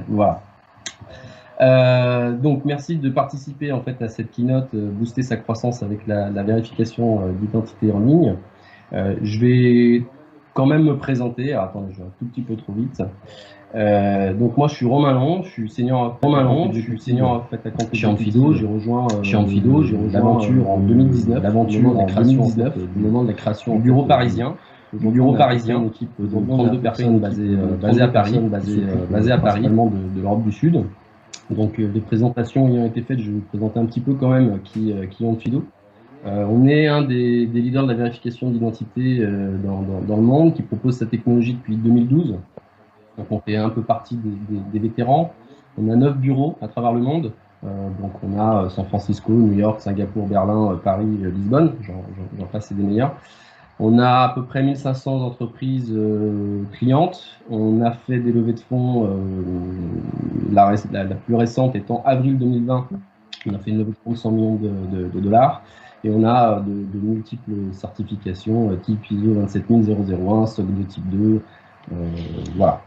Voilà. Donc merci de participer en fait à cette keynote, booster sa croissance avec la vérification d'identité en ligne. Je vais quand même me présenter. Alors, attendez, je vais un tout petit peu trop vite. Donc moi je suis Romain Long, je suis senior en fait à compte chez Onfido. J'ai rejoint l'aventure en 2019, au moment de la création du bureau parisien. Une équipe de 32 personnes basées à Paris, principalement de l'Europe du Sud. Donc les présentations ayant été faites, je vais vous présenter un petit peu quand même qui est Onfido. On est un des leaders de la vérification d'identité dans le monde, qui propose sa technologie depuis 2012. Donc on fait un peu partie des vétérans. On a 9 bureaux à travers le monde. Donc on a San Francisco, New York, Singapour, Berlin, Paris, Lisbonne. J'en passe, c'est des meilleurs. On a à peu près 1500 entreprises clientes. On a fait des levées de fonds, la plus récente étant avril 2020. On a fait une levée de fonds de 100 millions de dollars. Et on a de multiples certifications, type ISO 27001, SOC 2 type 2. Voilà.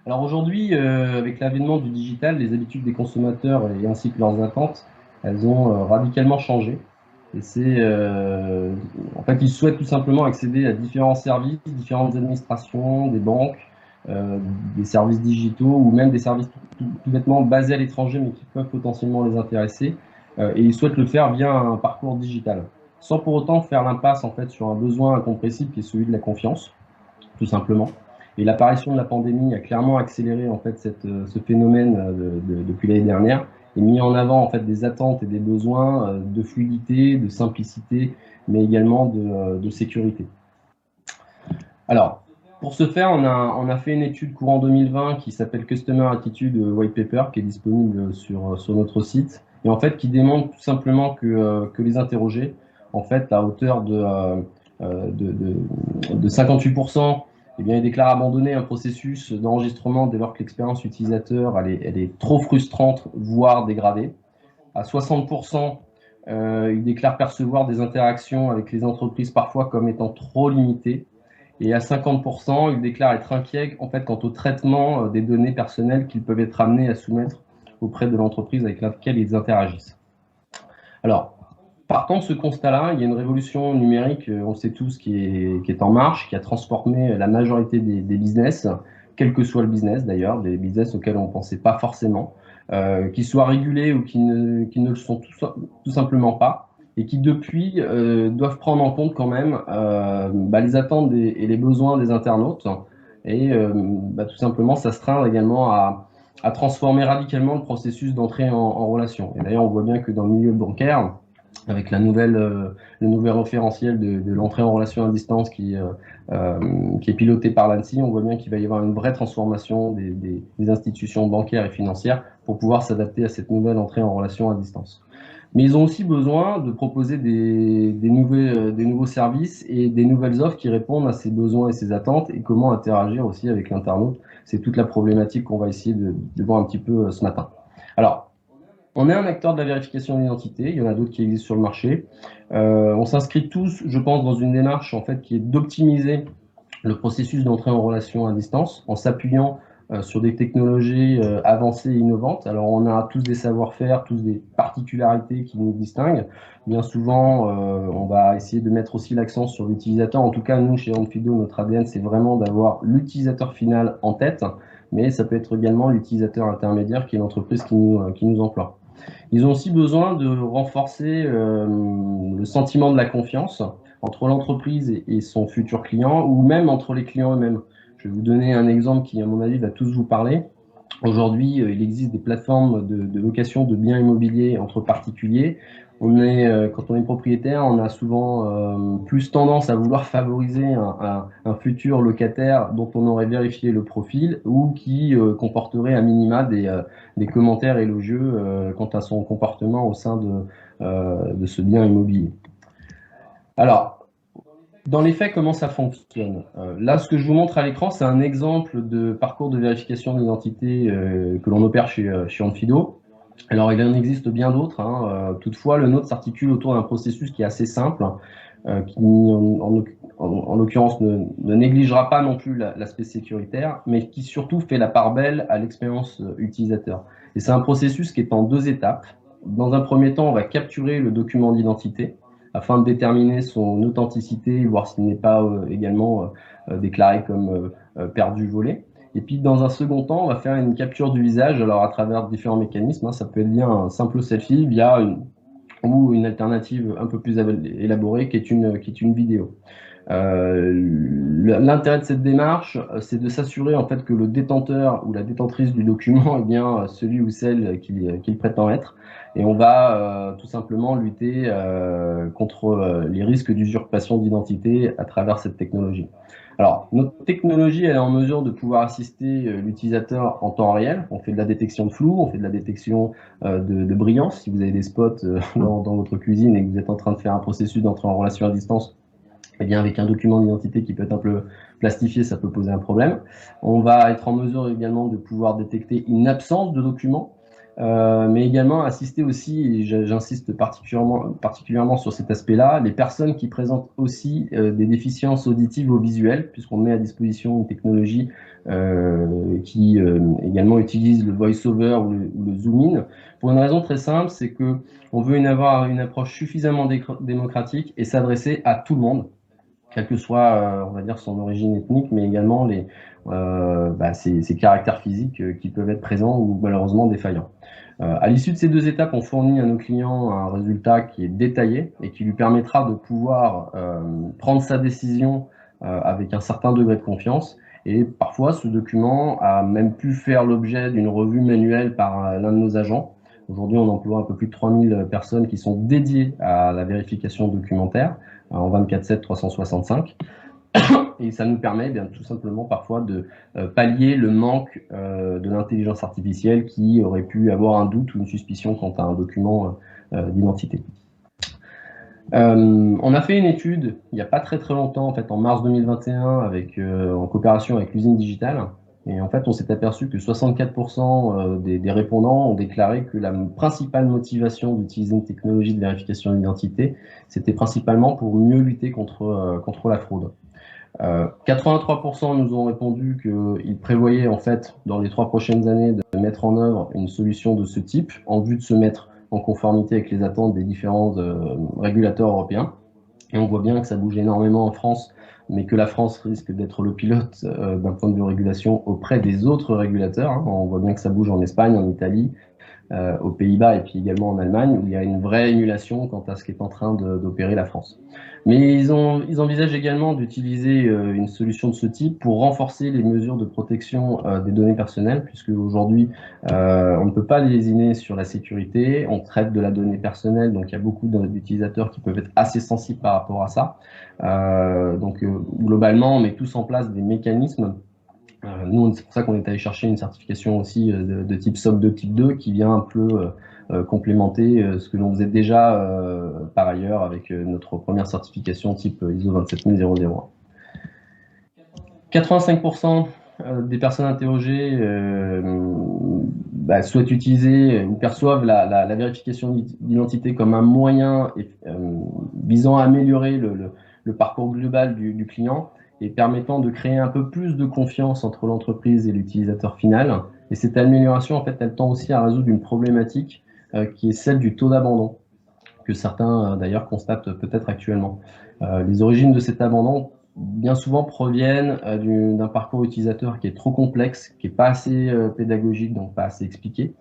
Alors aujourd'hui, avec l'avènement du digital, les habitudes des consommateurs et ainsi que leurs attentes, elles ont radicalement changé. Et c'est, en fait, ils souhaitent tout simplement accéder à différents services, différentes administrations, des banques, des services digitaux ou même des services tout bêtement basés à l'étranger mais qui peuvent potentiellement les intéresser. Et ils souhaitent le faire via un parcours digital, sans pour autant faire l'impasse en fait sur un besoin incompressible qui est celui de la confiance, tout simplement. Et l'apparition de la pandémie a clairement accéléré en fait ce phénomène depuis l'année dernière et mis en avant en fait des attentes et des besoins de fluidité, de simplicité, mais également de sécurité. Alors, pour ce faire, on a fait une étude courant 2020 qui s'appelle Customer Attitude White Paper, qui est disponible sur notre site, et en fait qui démontre tout simplement que les interrogés, en fait, à hauteur de 58%, eh bien, ils déclarent abandonner un processus d'enregistrement dès lors que l'expérience utilisateur elle est trop frustrante, voire dégradée. À 60%, ils déclarent percevoir des interactions avec les entreprises parfois comme étant trop limitées. Et à 50%, ils déclarent être inquiets en fait, quant au traitement des données personnelles qu'ils peuvent être amenés à soumettre auprès de l'entreprise avec laquelle ils interagissent. Alors, partant de ce constat-là, il y a une révolution numérique, on le sait tous, qui est en marche, qui a transformé la majorité des business, quel que soit le business d'ailleurs, des business auxquels on ne pensait pas forcément, qu'ils soient régulés ou qui ne le sont tout simplement pas, et qui depuis doivent prendre en compte quand même les attentes et les besoins des internautes, et tout simplement s'astreindre également à transformer radicalement le processus d'entrée en relation. Et d'ailleurs, on voit bien que dans le milieu bancaire, avec le nouvel référentiel de l'entrée en relation à distance qui est piloté par l'ANSSI, on voit bien qu'il va y avoir une vraie transformation des institutions bancaires et financières pour pouvoir s'adapter à cette nouvelle entrée en relation à distance. Mais ils ont aussi besoin de proposer des nouveaux services et des nouvelles offres qui répondent à ces besoins et ces attentes, et comment interagir aussi avec l'internaute. C'est toute la problématique qu'on va essayer de voir un petit peu ce matin. Alors, on est un acteur de la vérification d'identité, il y en a d'autres qui existent sur le marché. On s'inscrit tous, je pense, dans une démarche en fait, qui est d'optimiser le processus d'entrée en relation à distance en s'appuyant sur des technologies avancées et innovantes. Alors on a tous des savoir-faire, tous des particularités qui nous distinguent. Bien souvent, on va essayer de mettre aussi l'accent sur l'utilisateur. En tout cas, nous, chez Onfido, notre ADN, c'est vraiment d'avoir l'utilisateur final en tête, mais ça peut être également l'utilisateur intermédiaire qui est l'entreprise qui nous emploie. Ils ont aussi besoin de renforcer le sentiment de la confiance entre l'entreprise et son futur client, ou même entre les clients eux-mêmes. Je vais vous donner un exemple qui, à mon avis, va tous vous parler. Aujourd'hui, il existe des plateformes de location de biens immobiliers entre particuliers. Quand on est propriétaire, on a souvent plus tendance à vouloir favoriser un futur locataire dont on aurait vérifié le profil ou qui comporterait à minima des commentaires élogieux quant à son comportement au sein de ce bien immobilier. Alors, dans les faits, comment ça fonctionne? Là, ce que je vous montre à l'écran, c'est un exemple de parcours de vérification d'identité que l'on opère chez Onfido. Alors, il en existe bien d'autres. Toutefois, le nôtre s'articule autour d'un processus qui est assez simple, qui en en l'occurrence, ne négligera pas non plus l'aspect sécuritaire, mais qui surtout fait la part belle à l'expérience utilisateur. Et c'est un processus qui est en 2 étapes. Dans un premier temps, on va capturer le document d'identité afin de déterminer son authenticité, voir s'il n'est pas également déclaré comme perdu, volé. Et puis, dans un second temps, on va faire une capture du visage, alors à travers différents mécanismes. Hein, ça peut être via un simple selfie, ou une alternative un peu plus élaborée qui est une vidéo. L'intérêt de cette démarche, c'est de s'assurer en fait que le détenteur ou la détentrice du document est bien celui ou celle qu'il prétend être. Et on va tout simplement lutter contre les risques d'usurpation d'identité à travers cette technologie. Alors, notre technologie, elle est en mesure de pouvoir assister l'utilisateur en temps réel. On fait de la détection de flou, on fait de la détection de brillance. Si vous avez des spots dans votre cuisine et que vous êtes en train de faire un processus d'entrée en relation à distance, eh bien, avec un document d'identité qui peut être un peu plastifié, ça peut poser un problème. On va être en mesure également de pouvoir détecter une absence de document, mais également assister aussi, et j'insiste particulièrement sur cet aspect-là, les personnes qui présentent aussi des déficiences auditives ou visuelles, puisqu'on met à disposition une technologie qui également utilise le voice-over ou le zoom-in, pour une raison très simple, c'est qu'on veut avoir une approche suffisamment démocratique et s'adresser à tout le monde, quelle que soit, on va dire, son origine ethnique, mais également ses caractères physiques qui peuvent être présents ou malheureusement défaillants. À l'issue de ces 2 étapes, on fournit à nos clients un résultat qui est détaillé et qui lui permettra de pouvoir prendre sa décision avec un certain degré de confiance. Et parfois, ce document a même pu faire l'objet d'une revue manuelle par l'un de nos agents. Aujourd'hui, on emploie un peu plus de 3000 personnes qui sont dédiées à la vérification documentaire en 24/7, 365. Et ça nous permet bien, tout simplement parfois de pallier le manque de l'intelligence artificielle qui aurait pu avoir un doute ou une suspicion quant à un document d'identité. On a fait une étude il n'y a pas très longtemps, en fait en mars 2021, en coopération avec l'usine digitale. Et en fait, on s'est aperçu que 64% des répondants ont déclaré que la principale motivation d'utiliser une technologie de vérification d'identité, c'était principalement pour mieux lutter contre la fraude. 83% nous ont répondu qu'ils prévoyaient en fait dans les 3 prochaines années de mettre en œuvre une solution de ce type en vue de se mettre en conformité avec les attentes des différents régulateurs européens. Et on voit bien que ça bouge énormément en France, mais que la France risque d'être le pilote d'un point de vue régulation auprès des autres régulateurs. Hein. On voit bien que ça bouge en Espagne, en Italie, aux Pays-Bas et puis également en Allemagne, où il y a une vraie émulation quant à ce qu'est en train d'opérer la France. Mais ils envisagent également d'utiliser une solution de ce type pour renforcer les mesures de protection des données personnelles, puisque aujourd'hui, on ne peut pas lésiner sur la sécurité, on traite de la donnée personnelle, donc il y a beaucoup d'utilisateurs qui peuvent être assez sensibles par rapport à ça. Globalement, on met tous en place des mécanismes. Nous, c'est pour ça qu'on est allé chercher une certification aussi de type SOC 2 type 2 qui vient un peu complémenter ce que l'on faisait déjà par ailleurs avec notre première certification type ISO 27001. 85% des personnes interrogées souhaitent utiliser ou perçoivent la vérification d'identité comme un moyen visant à améliorer le parcours global du client et permettant de créer un peu plus de confiance entre l'entreprise et l'utilisateur final. Et cette amélioration, en fait, elle tend aussi à résoudre une problématique qui est celle du taux d'abandon, que certains d'ailleurs constatent peut-être actuellement. Les origines de cet abandon, bien souvent, proviennent d'un parcours utilisateur qui est trop complexe, qui n'est pas assez pédagogique, donc pas assez expliqué,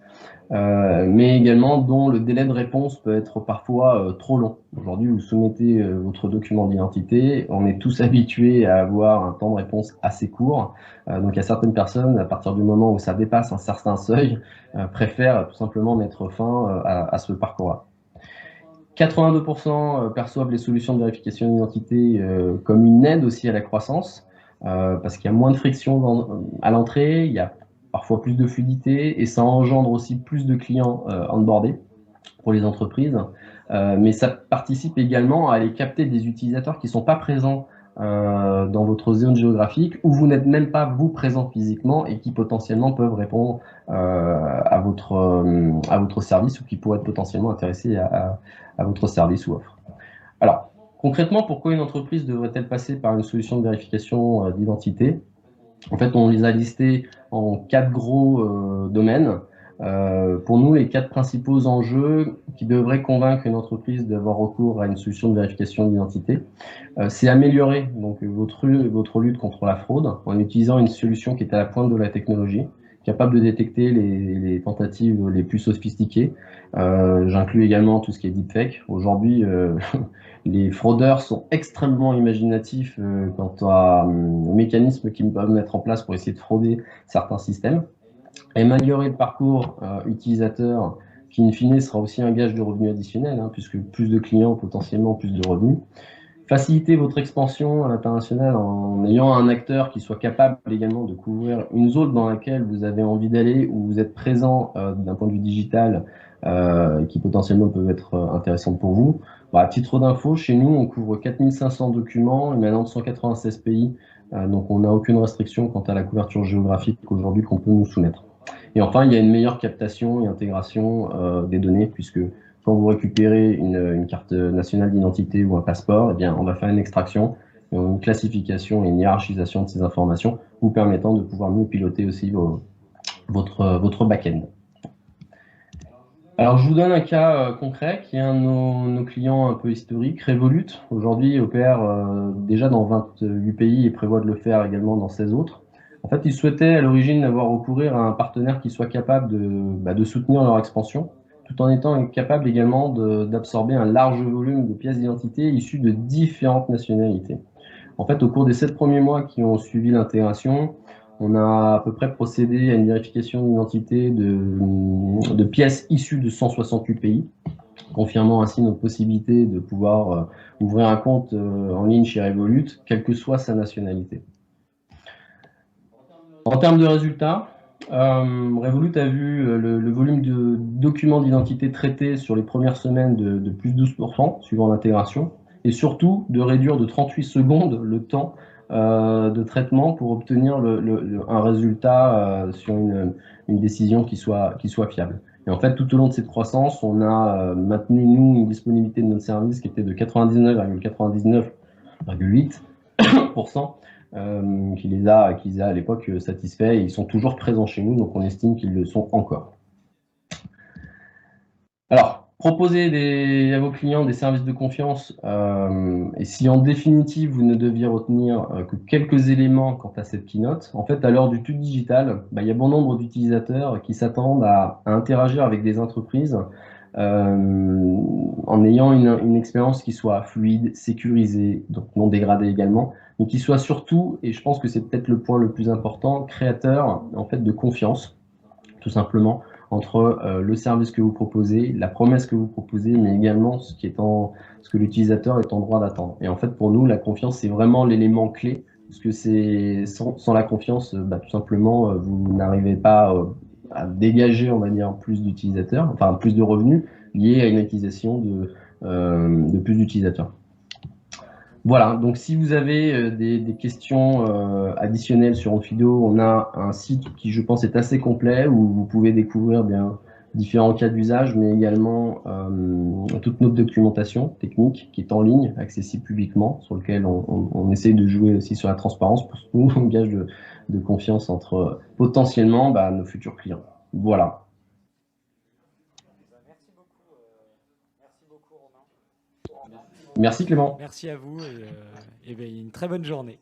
mais également dont le délai de réponse peut être parfois trop long. Aujourd'hui, vous soumettez votre document d'identité, on est tous habitués à avoir un temps de réponse assez court, donc il y a certaines personnes, à partir du moment où ça dépasse un certain seuil, préfèrent tout simplement mettre fin à ce parcours-là. 82% perçoivent les solutions de vérification d'identité comme une aide aussi à la croissance, parce qu'il y a moins de friction à l'entrée, il y a parfois plus de fluidité et ça engendre aussi plus de clients onboardés pour les entreprises. Mais ça participe également à aller capter des utilisateurs qui ne sont pas présents dans votre zone géographique où vous n'êtes même pas vous présent physiquement et qui potentiellement peuvent répondre à votre service ou qui pourraient être potentiellement intéressés à votre service ou offre. Alors, Concrètement, pourquoi une entreprise devrait-elle passer par une solution de vérification d'identité? En fait, on les a listés en 4 gros domaines. Pour nous, les 4 principaux enjeux qui devraient convaincre une entreprise d'avoir recours à une solution de vérification d'identité, c'est améliorer donc votre lutte contre la fraude en utilisant une solution qui est à la pointe de la technologie, capable de détecter les tentatives les plus sophistiquées. J'inclus également tout ce qui est deepfake. Aujourd'hui, les fraudeurs sont extrêmement imaginatifs quant aux mécanismes qu'ils peuvent mettre en place pour essayer de frauder certains systèmes. Améliorer le parcours utilisateur, qui in fine sera aussi un gage de revenus additionnels, hein, puisque plus de clients, potentiellement plus de revenus. Faciliter votre expansion à l'international en ayant un acteur qui soit capable également de couvrir une zone dans laquelle vous avez envie d'aller, où vous êtes présent d'un point de vue digital, qui potentiellement peuvent être intéressantes pour vous. À titre d'info, chez nous, on couvre 4500 documents émanant de 196 pays, donc on n'a aucune restriction quant à la couverture géographique aujourd'hui qu'on peut nous soumettre. Et enfin, il y a une meilleure captation et intégration des données, puisque quand vous récupérez une carte nationale d'identité ou un passeport, eh bien, on va faire une extraction, une classification et une hiérarchisation de ces informations, vous permettant de pouvoir mieux piloter aussi votre back-end. Alors, je vous donne un cas concret qui est un de nos clients un peu historiques, Revolut. Aujourd'hui, opère déjà dans 28 pays et prévoit de le faire également dans 16 autres. En fait, ils souhaitaient à l'origine avoir recourir à un partenaire qui soit capable de soutenir leur expansion, tout en étant capable également d'absorber un large volume de pièces d'identité issues de différentes nationalités. En fait, au cours des 7 premiers mois qui ont suivi l'intégration, on a à peu près procédé à une vérification d'identité de pièces issues de 168 pays, confirmant ainsi notre possibilité de pouvoir ouvrir un compte en ligne chez Revolut, quelle que soit sa nationalité. En termes de résultats, Revolut a vu le volume de documents d'identité traités sur les premières semaines de plus de 12% suivant l'intégration, et surtout de réduire de 38 secondes le temps de traitement pour obtenir un résultat sur une décision qui soit fiable. Et en fait, tout au long de cette croissance, on a maintenu, nous, une disponibilité de notre service qui était de 99,8%, qui les a à l'époque satisfaits, et ils sont toujours présents chez nous, donc on estime qu'ils le sont encore. Alors, proposer à vos clients des services de confiance, et si en définitive vous ne deviez retenir que quelques éléments quant à cette keynote, en fait, à l'heure du tout digital, il y a bon nombre d'utilisateurs qui s'attendent à interagir avec des entreprises en ayant une expérience qui soit fluide, sécurisée, donc non dégradée également, mais qui soit surtout, et je pense que c'est peut-être le point le plus important, créateur en fait de confiance, tout simplement, entre le service que vous proposez, la promesse que vous proposez, mais également ce que l'utilisateur est en droit d'attendre. Et en fait, pour nous, la confiance, c'est vraiment l'élément clé, parce que sans la confiance, tout simplement, vous n'arrivez pas à dégager, on va dire, plus d'utilisateurs, enfin plus de revenus liés à une utilisation de plus d'utilisateurs. Voilà, donc si vous avez des questions additionnelles sur Onfido, on a un site qui, je pense, est assez complet où vous pouvez découvrir différents cas d'usage, mais également toute notre documentation technique qui est en ligne, accessible publiquement, sur lequel on essaye de jouer aussi sur la transparence pour nous, un gage de confiance entre potentiellement nos futurs clients. Voilà. Merci beaucoup Romain. Merci Clément. Merci à vous et une très bonne journée.